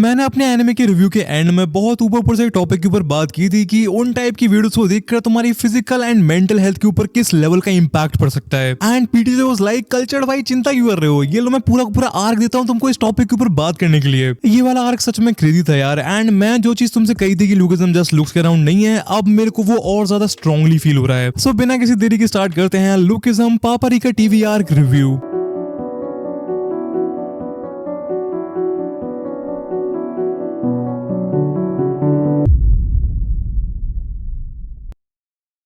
मैंने अपने एनिमे के रिव्यू के एंड में बहुत ऊपर से टॉपिक के ऊपर बात की थी कि उन टाइप की वीडियोस को देखकर तुम्हारी फिजिकल एंड मेंटल हेल्थ के ऊपर किस लेवल का इंपैक्ट पड़ सकता है। And PT was like cultured भाई चिंता क्यों कर रहे हो, ये लो मैं पूरा आर्क देता हूँ तुमको इस टॉपिक के ऊपर बात करने के लिए। ये वाला आर्क सच में क्रेजी था यार। एंड मैं जो चीज तुमसे कही थी कि लुकिज्म जस्ट लुक्स के अराउंड नहीं है, अब मेरे को वो और ज्यादा स्ट्रांगली फील हो रहा है। सो बिना किसी देरी के स्टार्ट करते हैं lookism paprika TV arc review.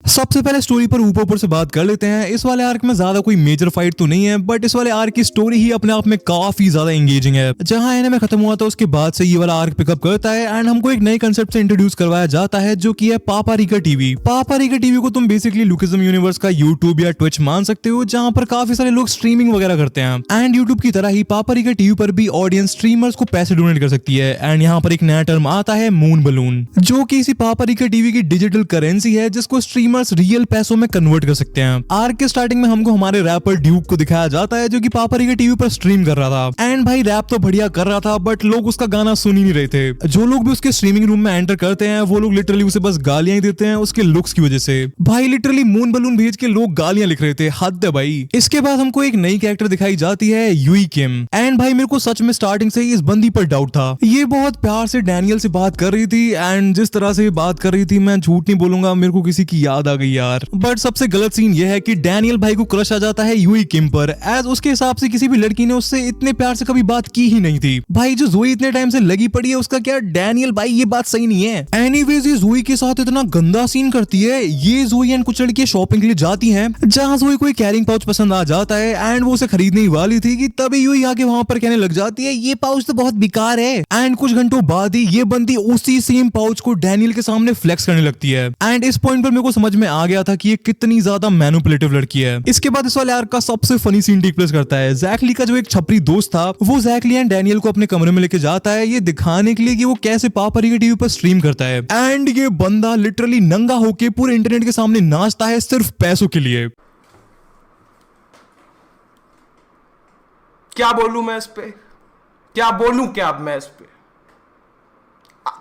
सबसे पहले स्टोरी पर ऊपर से बात कर लेते हैं। इस वाले आर्क में ज्यादा कोई मेजर फाइट तो नहीं है, बट इस वाले आर्क की स्टोरी ही अपने आप में काफी ज्यादा एंगेजिंग है। जहां एनिमे खत्म हुआ था उसके बाद से ये वाला आर्क पिकअप करता है एंड हमको एक नए कंसेप्ट से इंट्रोड्यूस करवाया जाता है जो कि है पापरिका टीवी। पापरिका टीवी को तुम बेसिकली लुकिज्म यूनिवर्स का यूट्यूब या ट्विच मान सकते हो, जहां पर काफी सारे लोग स्ट्रीमिंग वगैरह करते हैं। एंड यूट्यूब की तरह ही पापरिका टीवी पर भी ऑडियंस स्ट्रीमर्स को पैसे डोनेट कर सकती है। एंड यहाँ पर एक नया टर्म आता है मून बलून, जो कि इसी पापरिका टीवी की डिजिटल करेंसी है जिसको स्ट्रीमर्स रियल पैसों में कन्वर्ट कर सकते हैं। आर्क के स्टार्टिंग में हमको हमारे रैपर ड्यूक को दिखाया जाता है जो कि पापरिका टीवी पर स्ट्रीम कर रहा था। एंड भाई रैप तो बढ़िया कर रहा था, बट लोग उसका गाना सुन ही नहीं रहे थे। जो लोग भी उसके स्ट्रीमिंग रूम में एंटर करते हैं वो लोग लिटरली उसे बस गालियां ही देते हैं उसके लुक्स की वजह से। भाई लिटरली मून बलून भेज के लोग गालियां लिख रहे थे, हद है भाई। इसके बाद हमको एक नई कैरेक्टर दिखाई जाती है यूई किम। एंड भाई मेरे को सच में स्टार्टिंग से ही इस बंदी पर डाउट था। ये बहुत प्यार से डैनियल से बात कर रही थी एंड जिस तरह से बात कर रही थी मैं झूठ नहीं बोलूंगा, मेरे को किसी की याद आ गई यार। बट सबसे गलत सीन ये है कि डैनियल भाई को क्रश आ जाता है यूई किम पर, एज उसके हिसाब से किसी भी लड़की ने उससे इतने प्यार से कभी बात की ही नहीं थी। भाई जो जोई इतने टाइम से लगी पड़ी है उसका क्या, डैनियल भाई ये बात सही नहीं है। एनीवेज ये जोई के साथ इतना गंदा सीन करती है। ये जोई एंड कुछ लड़कियां शॉपिंग के लिए जाती हैं जहां जोई को एक कैरिंग पाउच पसंद आ जाता है एंड वो उसे खरीदने ही वाली थी कि तभी यूई आके वहां पर कहने लग जाती है ये पाउच तो बहुत बेकार है। एंड कुछ घंटों बाद ही ये बंदी उसी सेम पाउच को डैनियल के सामने फ्लेक्स करने लगती है। एंड इस पॉइंट पर मेरे को समझ में आ गया था कि ये कितनी ज्यादा मैनिपुलेटिव लड़की है। इसके बाद इस वाले आर्क का सबसे फनी सीन टेक प्लेस करता है। जैकली का जो एक छपरी दोस्त था वो जैकली एंड डैनियल को अपने कमरे में लेके जाता है ये दिखाने के लिए कि वो कैसे पापरिका टीवी पर स्ट्रीम करता है। एंड ये बंदा लिटरली नंगा होके पूरे इंटरनेट के सामने नाचता है सिर्फ पैसों के लिए। क्या बोलूं मैं इस पे, क्या बोलूं क्या अब मैं इस पे,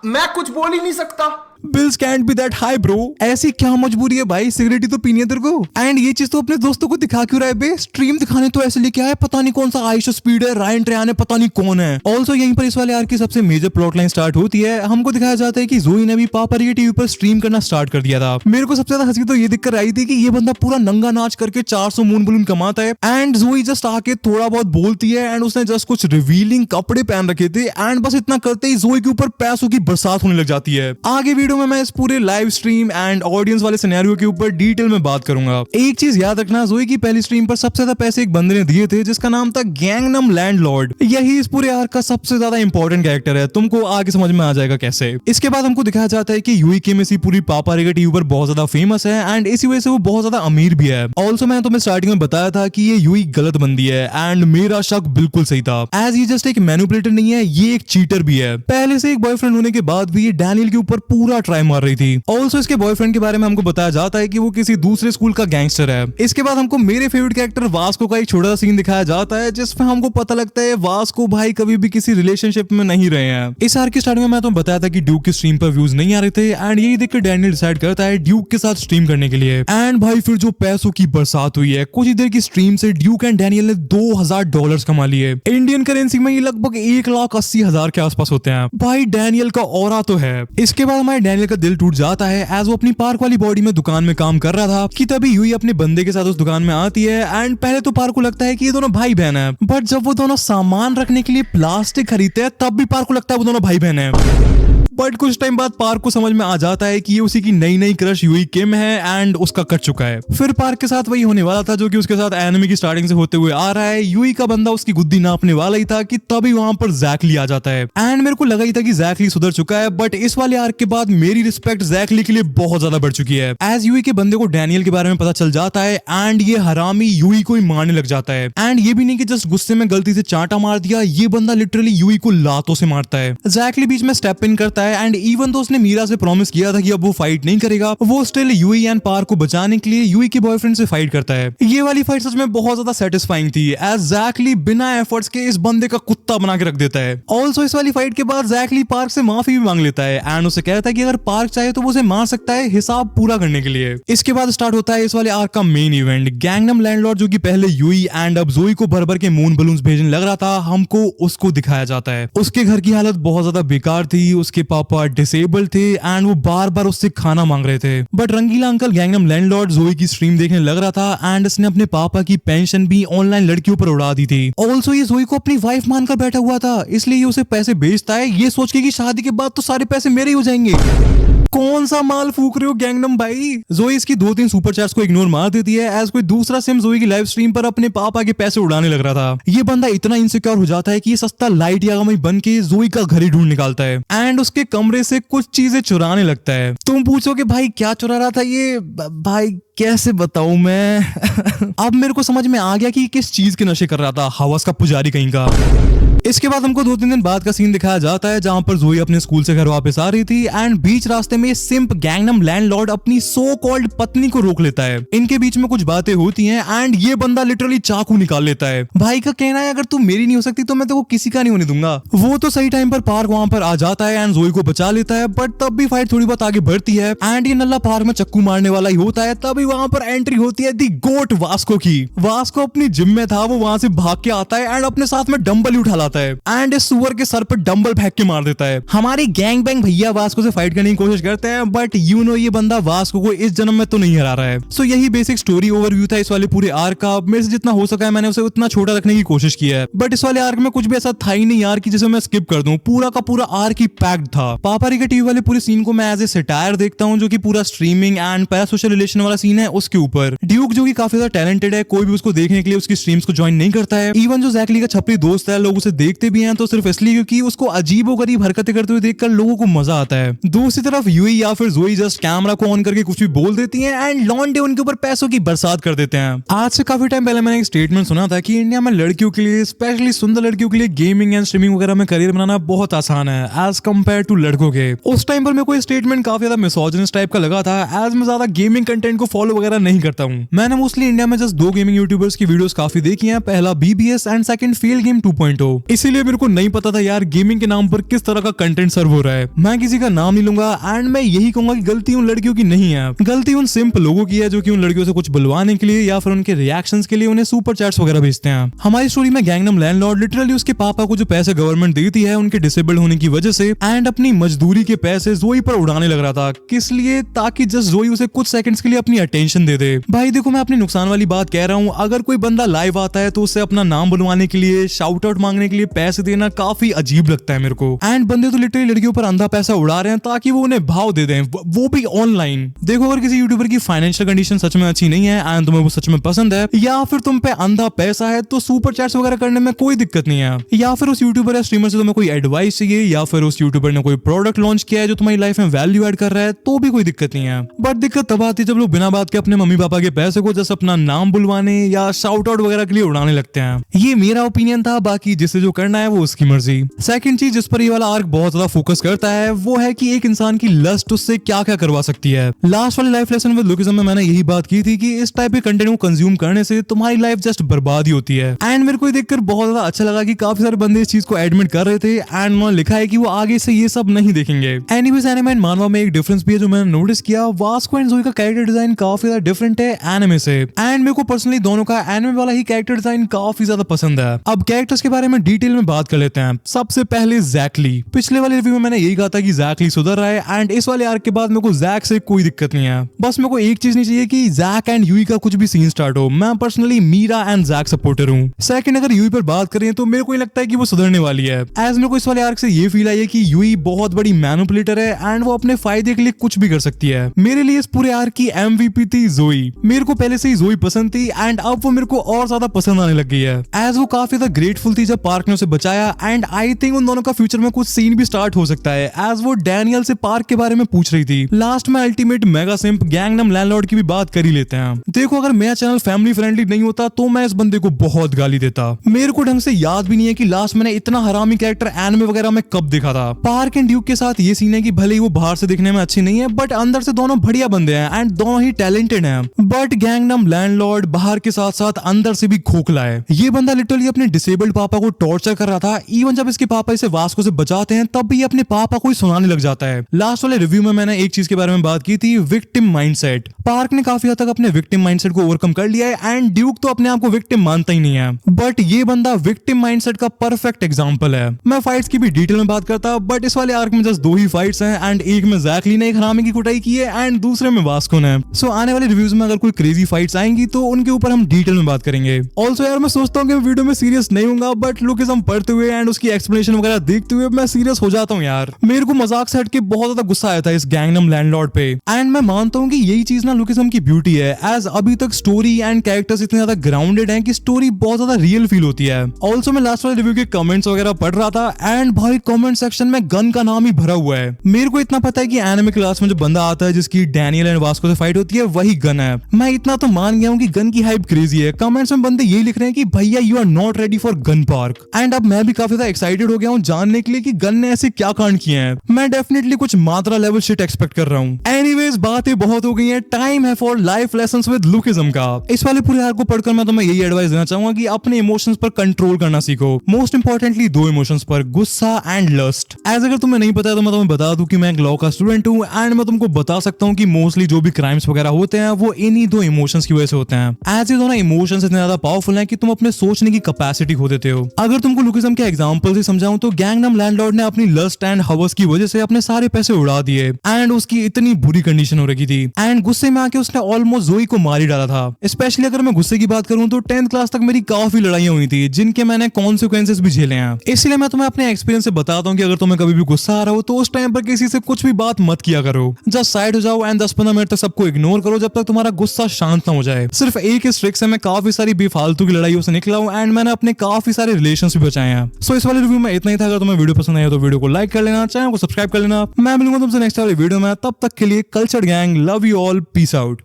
मैं कुछ बोल ही नहीं सकता। Bills cantt B that high bro. ऐसी क्या मजबूरी है भाई, सिगरेट ही तो पीनी है तेरे को। एंड ये चीज तो अपने दोस्तों को दिखा क्यों रहा है बे, स्ट्रीम दिखाने तो ऐसे लेके आया पता नहीं कौन सा आयशा स्पीड है, रायन ट्रेयान है, पता नहीं कौन है। ऑल्सो यहीं पर इस वाले आर्क की सबसे मेजर प्लॉट लाइन स्टार्ट होती है। हमको दिखाया जाता है कि जोई ने भी पापरिका टीवी पर स्ट्रीम करना स्टार्ट कर दिया था। मेरे को सबसे ज्यादा हंसी तो ये दिक्कत आई थी कि ये बंदा पूरा नंगा नाच करके 400 मून बलून कमाता है एंड जोई जस्ट आके थोड़ा बहुत बोलती है एंड उसने जस्ट कुछ रिवीलिंग कपड़े पहन रखे थे एंड बस इतना करते ही जोई के ऊपर पैसों की बरसात होने लग जाती है। आगे वीडियो में मैं इस पूरे लाइव स्ट्रीम एंड ऑडियंस वाले सिनेरियो के ऊपर डिटेल में बात करूंगा। एक चीज याद रखना, जोई की पहली स्ट्रीम पर सबसे ज्यादा पैसे एक बंदे ने दिए थे जिसका नाम था गैंगनम लैंडलॉर्ड। यही इस पूरे आर्क का सबसे ज्यादा इंपॉर्टेंट कैरेक्टर है, तुमको आगे समझ में आ जाएगा कैसे। इसके बाद हमको दिखाया जाता है कि यूई किम इसी पूरी पापरिका टीवी पर बहुत ज्यादा फेमस है एंड इसी वजह से वो बहुत ज्यादा अमीर भी है। ऑल्सो मैंने तुम्हें स्टार्टिंग में बताया था कि ये यूई गलत बंदी है एंड मेरा शक बिल्कुल सही था, एज ये जस्ट एक मैनिपुलेटर नहीं है, ये एक चीटर भी है। पहले से एक बॉयफ्रेंड होने के बाद भी ये डैनियल के ऊपर पूरा ट्राई मार रही थी। ऑल्सो इसके बॉयफ्रेंड के बारे में हमको बताया जाता है कि वो किसी दूसरे स्कूल का गैंगस्टर है। इसके बाद हमको मेरे फेवरेट कैरेक्टर वास्को का एक छोटा सा सीन दिखाया जाता है जिसमें हमको पता लगता है वास्को भाई कभी भी किसी रिलेशनशिप में नहीं रहे हैं। इस आर्क की स्टार्टिंग में मैं तुम्हें बताया था कि ड्यूक की स्ट्रीम पर व्यूज नहीं आ रहे थे एंड यही देखकर डैनियल डिसाइड करता है ड्यूक के साथ स्ट्रीम करने के लिए। एंड भाई फिर जो पैसों की बरसात हुई है, कुछ ही देर की स्ट्रीम से ड्यूक एंड डैनियल ने $2000 कमा लिए। इंडियन करेंसी में ये लगभग 1,80,000 के आसपास होते हैं। भाई डैनियल का ऑरा तो है। इसके बाद हमारे डैनियल का दिल टूट जाता है एज वो अपनी पार्क वाली बॉडी में दुकान में काम कर रहा था कि तभी यूई अपने बंदे के साथ उस दुकान में आती है। एंड पहले तो पार्क को लगता है कि ये दोनों भाई बहन है, बट जब वो दोनों सामान रखने के लिए प्लास्टिक खरीदते हैं तब भी पार्क को लगता है वो दोनों भाई बहन है। बट कुछ टाइम बाद पार्क को समझ में आ जाता है कि ये उसी की नई क्रश यूई किम है एंड उसका कट चुका है। फिर पार्क के साथ वही होने वाला था जो कि उसके साथ एनिमे की स्टार्टिंग से होते हुए आ रहा है। यूई का बंदा उसकी गुद्दी नापने वाला ही था कि तभी वहां पर जैकली आ जाता है एंड मेरे को लगा ही था कि जैकली सुधर चुका है, बट इस वाले आर्क के बाद मेरी रिस्पेक्ट जैकली के लिए बहुत ज्यादा बढ़ चुकी है। एज यूई के बंदे को डैनियल के बारे में पता चल जाता है एंड ये हरामी यूई को ही मारने लग जाता है। एंड ये भी नहीं कि जस्ट गुस्से में गलती से चांटा मार दिया, ये बंदा लिटरली यूई को लातों से मारता है। जैकली बीच में स्टेप इन करता है एंड इवन तो उसने मीरा से प्रॉमिस किया था कि अब वो फाइट नहीं करेगा, वो स्टिल यूई एंड पार्क को बचाने के लिए यूई के बॉयफ्रेंड से फाइट करता है। ये वाली फाइट सच में बहुत ज्यादा सेटिस्फाइंग थी एज जैकली बिना एफर्ट्स के इस बंदे का कुत्ता बना के रख देता है। ऑल्सो इस वाली फाइट के बाद जैकली पार्क से माफी भी मांग लेता है एंड उसे कहता है कि अगर पार्क चाहे तो वो उसे मार सकता है हिसाब पूरा करने के लिए। इसके बाद स्टार्ट होता है इस वाले आर्क का मेन इवेंट। गैंगनम लैंडलॉर्ड जो कि पहले यूई एंड अब जोई को भर भर के मून बलून्स भेजने लग रहा था, हमको उसको दिखाया जाता है। उसके घर की हालत बहुत ज्यादा बेकार थी, उसके पापा डिसेबल्ड थे एंड वो बार बार उससे खाना मांग रहे थे। But Rangeela uncle Gangnam landlord Joey की स्ट्रीम देखने लग रहा था एंड इसने अपने पापा की पेंशन भी ऑनलाइन लड़कियों पर उड़ा दी थी। ऑल्सो ये जोई को अपनी वाइफ मानकर बैठा हुआ था, इसलिए ये उसे पैसे भेजता है ये सोच के कि शादी के बाद तो सारे पैसे मेरे ही हो जाएंगे। कौन सा माल फूक रहे हो गैंगनम भाई। जोई इसकी 2-3 सुपर चैट्स को इग्नोर मार देती है एज कोई दूसरा सिम जोई की लाइव स्ट्रीम पर अपने पापा के पैसे उड़ाने लग रहा था। ये बंदा इतना इनसिक्योर हो जाता है कि ये सस्ता लाइट यागामी बन के जोई का घर ही ढूंढ निकालता है एंड उसके कमरे से कुछ चीजें चुराने लगता है। तुम पूछोगे भाई क्या चुरा रहा था ये, भाई कैसे बताऊं मैं अब मेरे को समझ में आ गया कि किस चीज के नशे कर रहा था, हवस का पुजारी कहीं का। इसके बाद हमको 2-3 दिन बाद का सीन दिखाया जाता है जहां पर जोई अपने स्कूल से घर वापस आ रही थी एंड बीच रास्ते में सिंप गैंगनम लैंडलॉर्ड अपनी सो कॉल्ड पत्नी को रोक लेता है। इनके बीच में कुछ बातें होती हैं एंड ये बंदा लिटरली चाकू निकाल लेता है। भाई का कहना है अगर तू मेरी नहीं हो सकती तो मैं तो किसी का नहीं होने दूंगा। वो तो सही टाइम पर पार्क वहां पर आ जाता है एंड जोई को बचा लेता है, बट तब भी फाइट थोड़ी बहुत आगे बढ़ती है एंड ये नल्ला पार्क में चक्कू मारने वाला ही होता है। तभी वहां पर एंट्री होती है दी गोट वास्को की। वास्को अपनी जिम में था, वो वहां से भाग के आता है एंड अपने साथ में डंबल ही उठा लाता है एंड इस सुअर के सर पर डंबल फेंक के मार देता है। हमारे गैंग बैंग भैया वास्को से फाइट करने की कोशिश करते हैं, बट यू नो ये बंदा वास्को को इस जन्म में तो नहीं हरा रहा है। सो यही बेसिक स्टोरी ओवरव्यू था इस वाले पूरे आर्क का। मेरे से जितना हो सका है मैंने उसे उतना छोटा रखने की कोशिश की है, बट इस वाले आर्क में कुछ भी ऐसा था ही नहीं यार कि जिसे मैं स्किप कर दूं। पूरा का पूरा आर्क ही पैक्ड था। पापारी के टीवी वाले पूरे सीन को मैं एज ए सटायर देखता हूँ, जो कि पूरा स्ट्रीमिंग एंड पैरासोशल रिलेशन वाला सीन है उसके ऊपर। ड्यूक जो कि काफी ज्यादा टैलेंटेड है, कोई भी उसको देखने के लिए उसकी स्ट्रीम्स को ज्वाइन नहीं करता है। इवन जो जैकली का छपरी दोस्त है, लोग उसे देखते भी हैं तो सिर्फ इसलिए क्योंकि उसको अजीबोगरीब हरकतें करते हुए देखकर लोगों को मजा आता है। दूसरी तरफ यूई या फिर जोई जस्ट कैमरा को ऑन करके कुछ भी बोल देती हैं एंड लॉन्डे उनके ऊपर पैसों की बरसात कर देते हैं। आज से काफी टाइम पहले मैंने एक स्टेटमेंट सुना था कि इंडिया में लड़कियों के लिए, स्पेशली सुंदर लड़कियों के लिए गेमिंग एंड स्ट्रीमिंग वगैरह में करियर बनाना बहुत आसान है एज कम्पेयर टू लड़कों के। उस टाइम पर मेरे को स्टेटमेंट काफी ज्यादा मिसोजिनिस्ट टाइप का लगा था एज मैं ज्यादा गेमिंग कंटेंट को फॉलो वगैरह नहीं करता हूँ। मैंने मोस्टली इंडिया में जस्ट 2 गेमिंग यूट्यूबर्स की वीडियोस काफी देखी हैं, पहला BBS and second fail game 2.0। इसीलिए मेरे को नहीं पता था यार गेमिंग के नाम पर किस तरह का कंटेंट सर्व हो रहा है। मैं किसी का नाम नहीं लूंगा एंड मैं यही कहूंगा कि गलती उन लड़कियों की नहीं है, गलती उन सिंपल लोगों की है जो कि उन लड़कियों से कुछ बुलवाने के लिए या फिर उनके रिएक्शंस के लिए उन्हें सुपर चैट्स वगैरह भेजते हैं। हमारी स्टोरी में गैंगनम लैंडलॉर्ड लिटरली उसके पापा को जो पैसे गवर्नमेंट देती है उनके डिसेबल्ड होने की वजह से एंड अपनी मजदूरी के पैसे जोई पर उड़ाने लग रहा था। किस लिए? ताकि जस्ट जोई उसे कुछ सेकंड्स के लिए अपनी अटेंशन दे दे। भाई देखो मैं अपने नुकसान वाली बात कह रहा हूँ, अगर कोई बंदा लाइव आता है तो उसे अपना नाम बुलवाने के लिए, शाउट आउट मांगने के लिए पैसे देना काफी अजीब लगता है मेरे को। एंड बंदे तो लिटरली लड़कियों पर अंधा पैसा उड़ा रहे हैं ताकि वो उन्हें भाव दे दें, वो भी ऑनलाइन। देखो अगर किसी यूट्यूबर की फाइनेंशियल कंडीशन सच में अच्छी नहीं है एंड तुम्हें वो सच में पसंद है या फिर तुम पे अंधा पैसा है तो सुपर चैट्स वगैरह करने में कोई दिक्कत नहीं है। या फिर उस यूट्यूबर या स्ट्रीमर से तुम्हें कोई एडवाइस चाहिए या फिर उस यूट्यूबर ने कोई प्रोडक्ट लॉन्च किया है जो तुम्हारी लाइफ में वैल्यू ऐड कर रहा है तो भी कोई दिक्कत नहीं है। बट दिक्कत तब आती है जब लोग बिना बात के अपने मम्मी पापा के पैसे को जस्ट अपना नाम बुलवाने या शाउट आउट वगैरह के लिए उड़ाने लगते हैं। ये मेरा ओपिनियन था, बाकी जिसे जो करना है वो उसकी मर्जी। सेकंड चीज जिस पर ये वाला आर्क बहुत ज्यादा फोकस करता है वो है कि एक इंसान की लस्ट उससे क्या क्या करवा सकती है। लास्ट वाले लाइफ लेसन विद लुकिज्म में मैंने यही बात की थी कि इस टाइप के कंटेंट को कंज्यूम करने से तुम्हारी लाइफ जस्ट बर्बाद ही होती है। एंड मेरे को देखकर बहुत ज्यादा अच्छा लगा कि काफी सारे बंदे इस चीज को एडमिट कर रहे थे एंड उन्होंने लिखा है कि वो आगे से ये सब नहीं देखेंगे। एनीवेज एनिमे एंड मानवा में एक डिफरेंस भी है जो मैंने नोटिस किया, वास्को एंड जोई का कैरेक्टर डिजाइन काफी ज्यादा डिफरेंट है एनिमे से एंड मेरे को पर्सनली दोनों का एनिमे वाला ही कैरेक्टर डिजाइन काफी ज्यादा पसंद है। अब कैरेक्टर्स के बारे में डिटेल में बात कर लेते हैं। सबसे पहले जैकली। पिछले वाले रिव्यू में मैंने यही कहा था कि जैकली सुधर रहा है एंड इस वाले आर्क के बाद मेरे को जैक से कोई दिक्कत नहीं है। बस मेरे को एक चीज नहीं चाहिए कि जैक एंड यूई का कुछ भी सीन स्टार्ट हो। मैं personally Meera and Jack supporter हूँ। सेकंड अगर यूई पर बात करें तो मेरे को ही लगता है कि वो सुधरने वाली है। एज मेरे को इस वाले आर्क से ये फील आई है कि यूई बहुत बड़ी मैनिपुलेटर है एंड वो अपने फायदे के लिए कुछ भी कर सकती है। मेरे लिए इस पूरे आर्क की MVP थी जोई। मेरे को पहले से ही जोई पसंद थी एंड अब वो मेरे को और ज्यादा पसंद आने लग गई है। एज वो काफी ज्यादा ग्रेटफुल थी जब पार्क पार्क ने उसे बचाया एंड आई थिंक उन दोनों का फ्यूचर में कुछ सीन भी स्टार्ट हो सकता है एज वो डैनियल से पार्क के बारे में पूछ रही थी। लास्ट में अल्टीमेट मेगा सिंप गैंगनम लैंडलॉर्ड की भी बात कर ही लेते हैं। देखो अगर मेरा चैनल फैमिली फ्रेंडली नहीं होता तो मैं इस बंदे को बहुत गाली देता। मेरे को ढंग से याद भी नहीं है कि लास्ट मैंने इतना हरामी कैरेक्टर एनिमे वगैरह में कब देखा था। पार्क एंड ड्यूक के साथ ये सीन है कि भले ही वो बाहर से दिखने में अच्छे नहीं है बट अंदर से दोनों बढ़िया बंदे हैं एंड दोनों ही टैलेंटेड हैं। बट गैंगनम लैंडलॉर्ड बाहर के साथ साथ अंदर से भी खोखला है। ये बंदा लिटरली अपने डिसेबल्ड पापा को टॉर्चर कर रहा था। इवन जब इसके पापा इसे वास्को से बचाते हैं तब भी अपने पापा को ही सुनाने लग जाता है। लास्ट वाले रिव्यू में मैंने एक चीज के बारे में बात की थी, विक्टिम माइंडसेट। पार्क ने काफी हद तक अपने विक्टिम माइंडसेट को ओवरकम कर लिया है एंड ड्यूक तो अपने आप को विक्टिम मानता ही नहीं है। बट ये बंदा विक्टिम माइंडसेट का परफेक्ट एग्जांपल है। मैं फाइट्स की भी डिटेल में बात करता बट इस वाले आर्क में जस्ट 2 ही फाइट्स हैं एंड एक में जैकली ने एक हरामी की कुटाई की है एंड दूसरे में वास्को ने। सो आने वाले रिव्यूज में अगर कोई क्रेजी फाइट्स आएंगी तो उनके ऊपर हम डिटेल में बात करेंगे। ऑल्सो यार मैं सोचता हूँ कि वीडियो में सीरियस नहीं हूँ बट लुकिज्म पढ़ते हुए एंड उसकी एक्सप्लेनेशन वगैरह देखते हुए मैं सीरियस हो जाता हूँ यार। मेरे को मजाक से हटके बहुत ज्यादा गुस्सा आया था इस गैंगनम लैंडलॉर्ड पे एंड मैं मानता हूँ कि यही चीज ना लुकिज्म की ब्यूटी है एज अभी तक स्टोरी एंड कैरेक्टर्स इतने ज्यादा ग्राउंडेड हैं कि स्टोरी बहुत ज्यादा रियल फील होती है। ऑल्सो मैं लास्ट वाले रिव्यू के कमेंट्स वगैरह पढ़ रहा था एंड भाई कमेंट सेक्शन में गन का नाम ही भरा हुआ है। मेरे को इतना पता है कि एनिमे क्लास में जो बंदा आता है जिसकी डैनियल एंड वास्को से फाइट होती है वही गन है। मैं इतना तो मान गया हूँ कि गन की हाइप क्रेजी है। कमेंट्स में बंदे यही लिख रहे हैं कि भैया you are not ready for gun park and अब मैं भी काफी ज्यादा एक्साइटेड हो गया हूँ जानने के लिए कि गन ने ऐसे क्या कांड किए हैं। मैं डेफिनेटली कुछ मात्रा लेवल शिट एक्सपेक्ट कर रहा हूँ। एनीवेज बातें बहुत हो गई हैं, टाइम है for life lessons with lookism का। इस वाले पूरे आर्क को पढ़कर मैं तुम्हें यही एडवाइस देना चाहूंगा कि अपने इमोशंस पर कंट्रोल करना सीखो। मोस्ट इंपॉर्टेंटली 2 इमोशंस पर, गुस्सा एंड लस्ट। एज अगर तुम्हें नहीं पता है तो मैं तुम्हें बता दूं कि मैं एक लॉ का स्टूडेंट हूँ एंड मैं तुमको बता सकता हूँ कि मोस्टली जो भी क्राइम्स वगैरह होते हैं वो इन्हीं 2 इमोशंस की वजह से होते हैं। एज ये दोनों इमोशंस इतने ज्यादा पावरफुल हैं कि तुम अपने सोचने की कैपेसिटी खो देते हो। अगर तुमको लुकिज्म के एग्जांपल से समझाऊं तो गैंगनम लैंडलॉर्ड ने अपनी लस्ट एंड हवस की वजह से अपने सारे पैसे उड़ा दिए एंड उसकी इतनी बुरी कंडीशन हो रखी थी एंड गुस्से में आके उसने ऑलमोस्ट जोई को मार ही डाला था। स्पेशली अगर मैं गुस्से की बात करूं तो 10th क्लास तक मेरी काफी लड़ाइयां हुई थी जिनके मैंने कॉन्सिक्वेंसेस भी झेले हैं। इसलिए मैं तुम्हें अपने एक्सपीरियंस से बताता हूं कि अगर तुम्हें कभी भी गुस्सा आ रहा हो तो उस टाइम पर किसी से कुछ भी बात मत किया करो। जस्ट साइड हो जाओ एंड 10-15 मिनट तक सबको इग्नोर करो जब तक तुम्हारा गुस्सा शांत ना हो जाए। सिर्फ एक इस ट्रिक से मैं काफी सारी बेफालतू की लड़ाइयों से निकला हूं एंड मैंने अपने काफी सारे रिलेशंस भी बचाए हैं। सो इस वाले रिव्यू में इतना ही था। अगर तुम्हें वीडियो पसंद आया तो वीडियो को लाइक कर लेना, चैनल को सब्सक्राइब कर लेना। मैं मिलूंगा तुमसे नेक्स्ट वाले वीडियो में, तब तक के लिए cultured gang love you all, peace out.